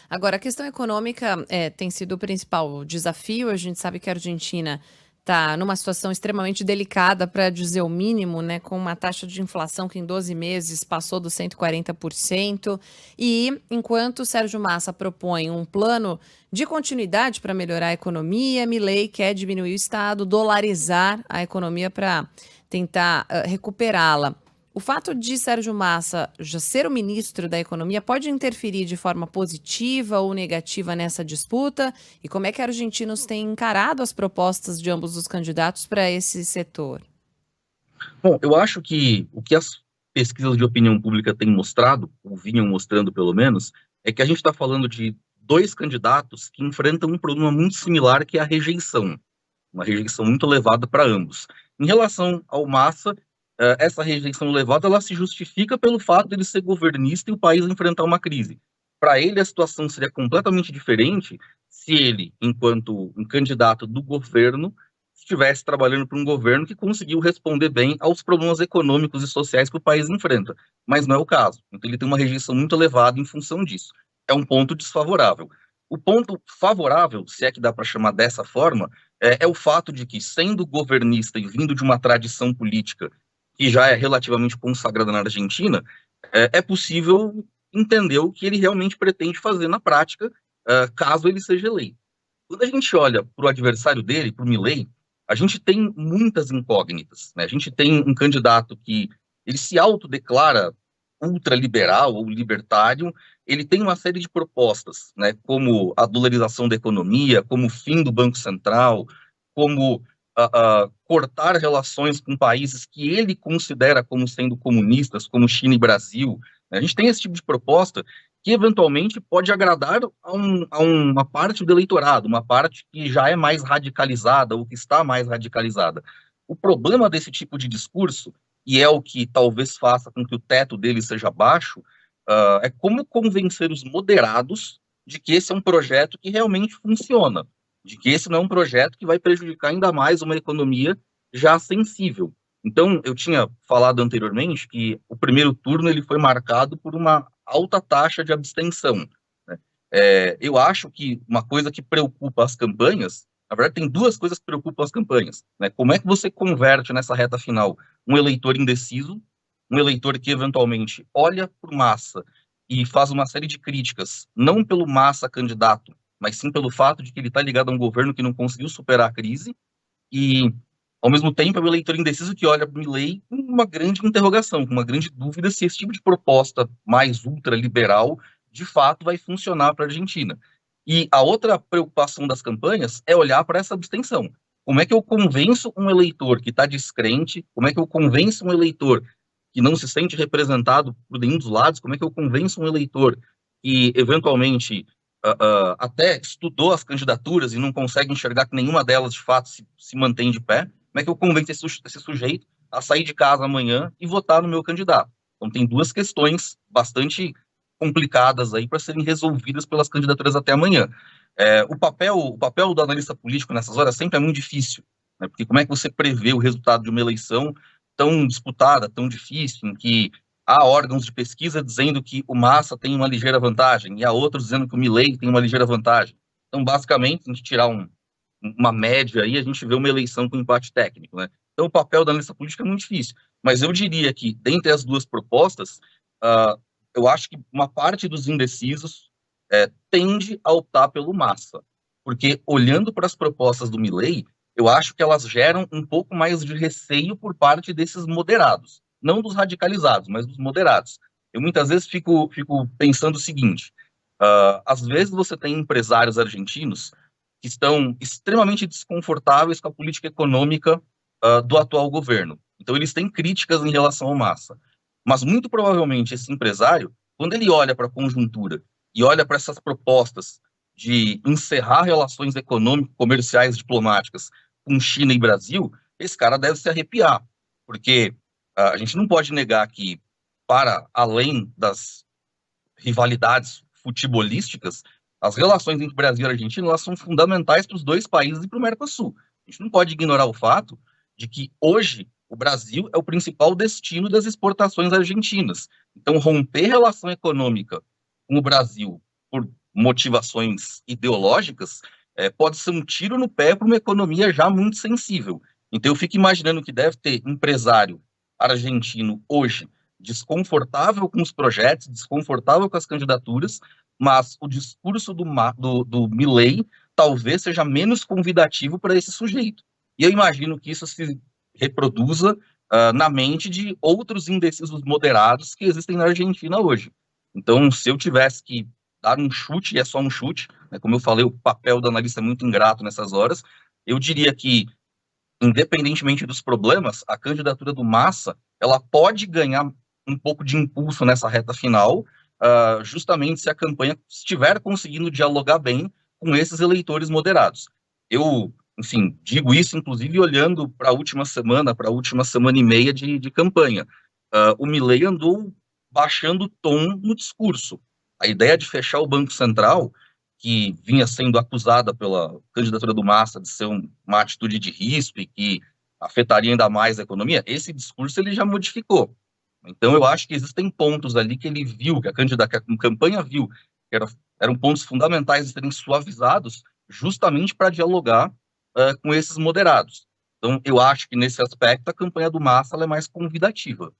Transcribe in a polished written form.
Agora, a questão econômica tem sido o principal desafio. A gente sabe que a Argentina está numa situação extremamente delicada, para dizer o mínimo, né, com uma taxa de inflação que em 12 meses passou dos 140%. E enquanto o Sérgio Massa propõe um plano de continuidade para melhorar a economia, Milei quer diminuir o Estado, dolarizar a economia para tentar recuperá-la. O fato de Sérgio Massa já ser o ministro da Economia pode interferir de forma positiva ou negativa nessa disputa? E como é que argentinos têm encarado as propostas de ambos os candidatos para esse setor? Bom, eu acho que o que as pesquisas de opinião pública têm mostrado, ou vinham mostrando pelo menos, é que a gente está falando de dois candidatos que enfrentam um problema muito similar, que é a rejeição, uma rejeição muito elevada para ambos. Em relação ao Massa, essa rejeição elevada ela se justifica pelo fato de ele ser governista e o país enfrentar uma crise. Para ele, a situação seria completamente diferente se ele, enquanto um candidato do governo, estivesse trabalhando para um governo que conseguiu responder bem aos problemas econômicos e sociais que o país enfrenta. Mas não é o caso. Então, ele tem uma rejeição muito elevada em função disso. É um ponto desfavorável. O ponto favorável, se é que dá para chamar dessa forma, é o fato de que, sendo governista e vindo de uma tradição política que já é relativamente consagrada na Argentina, é possível entender o que ele realmente pretende fazer na prática, caso ele seja eleito. Quando a gente olha para o adversário dele, para o Milei, a gente tem muitas incógnitas, né? A gente tem um candidato que ele se autodeclara ultraliberal ou libertário, ele tem uma série de propostas, né? Como a dolarização da economia, como o fim do Banco Central, como cortar relações com países que ele considera como sendo comunistas, como China e Brasil. A gente tem esse tipo de proposta que eventualmente pode agradar a uma parte do eleitorado, uma parte que já é mais radicalizada ou que está mais radicalizada. O problema desse tipo de discurso, e é o que talvez faça com que o teto dele seja baixo, é como convencer os moderados de que esse é um projeto que realmente funciona, de que esse não é um projeto que vai prejudicar ainda mais uma economia já sensível. Então, eu tinha falado anteriormente que o primeiro turno ele foi marcado por uma alta taxa de abstenção, né? Eu acho que uma coisa que preocupa as campanhas, na verdade, tem duas coisas que preocupam as campanhas, né? Como é que você converte nessa reta final um eleitor indeciso, um eleitor que eventualmente olha por Massa e faz uma série de críticas, não pelo Massa candidato, mas sim pelo fato de que ele está ligado a um governo que não conseguiu superar a crise, e, ao mesmo tempo, é o eleitor indeciso que olha para o Milei com uma grande interrogação, com uma grande dúvida se esse tipo de proposta mais ultraliberal, de fato, vai funcionar para a Argentina. E a outra preocupação das campanhas é olhar para essa abstenção. Como é que eu convenço um eleitor que está descrente? Como é que eu convenço um eleitor que não se sente representado por nenhum dos lados? Como é que eu convenço um eleitor que, eventualmente, até estudou as candidaturas e não consegue enxergar que nenhuma delas, de fato, se mantém de pé? Como é que eu convenço esse sujeito a sair de casa amanhã e votar no meu candidato? Então, tem duas questões bastante complicadas aí para serem resolvidas pelas candidaturas até amanhã. O papel do analista político nessas horas sempre é muito difícil, né? Porque como é que você prevê o resultado de uma eleição tão disputada, tão difícil, em que há órgãos de pesquisa dizendo que o Massa tem uma ligeira vantagem e há outros dizendo que o Milei tem uma ligeira vantagem. Então, basicamente, se a gente tirar uma média aí, a gente vê uma eleição com empate técnico, né? Então, o papel da analista política é muito difícil. Mas eu diria que, dentre as duas propostas, uh, eu acho que uma parte dos indecisos tende a optar pelo Massa. Porque, olhando para as propostas do Milei, eu acho que elas geram um pouco mais de receio por parte desses moderados. Não dos radicalizados, mas dos moderados. Eu muitas vezes fico pensando o seguinte: às vezes você tem empresários argentinos que estão extremamente desconfortáveis com a política econômica do atual governo. Então, eles têm críticas em relação ao Massa. Mas, muito provavelmente, esse empresário, quando ele olha para a conjuntura e olha para essas propostas de encerrar relações econômicas, comerciais, diplomáticas com China e Brasil, esse cara deve se arrepiar, porque a gente não pode negar que, para além das rivalidades futebolísticas, as relações entre Brasil e Argentina elas são fundamentais para os dois países e para o Mercosul. A gente não pode ignorar o fato de que hoje o Brasil é o principal destino das exportações argentinas. Então, romper relação econômica com o Brasil por motivações ideológicas, pode ser um tiro no pé para uma economia já muito sensível. Então, eu fico imaginando que deve ter empresário argentino hoje desconfortável com os projetos, desconfortável com as candidaturas, mas o discurso do Milei talvez seja menos convidativo para esse sujeito. E eu imagino que isso se reproduza na mente de outros indecisos moderados que existem na Argentina hoje. Então, se eu tivesse que dar um chute, e é só um chute, né, como eu falei, o papel do analista é muito ingrato nessas horas, eu diria que, independentemente dos problemas, a candidatura do Massa, ela pode ganhar um pouco de impulso nessa reta final, justamente se a campanha estiver conseguindo dialogar bem com esses eleitores moderados. Eu, enfim, digo isso, inclusive, olhando para a última semana e meia de campanha. O Milei andou baixando o tom no discurso. A ideia de fechar o Banco Central, que vinha sendo acusada pela candidatura do Massa de ser uma atitude de risco e que afetaria ainda mais a economia, esse discurso ele já modificou. Então, eu acho que existem pontos ali que ele viu, que a campanha viu, que eram pontos fundamentais de serem suavizados justamente para dialogar com esses moderados. Então, eu acho que nesse aspecto a campanha do Massa ela é mais convidativa.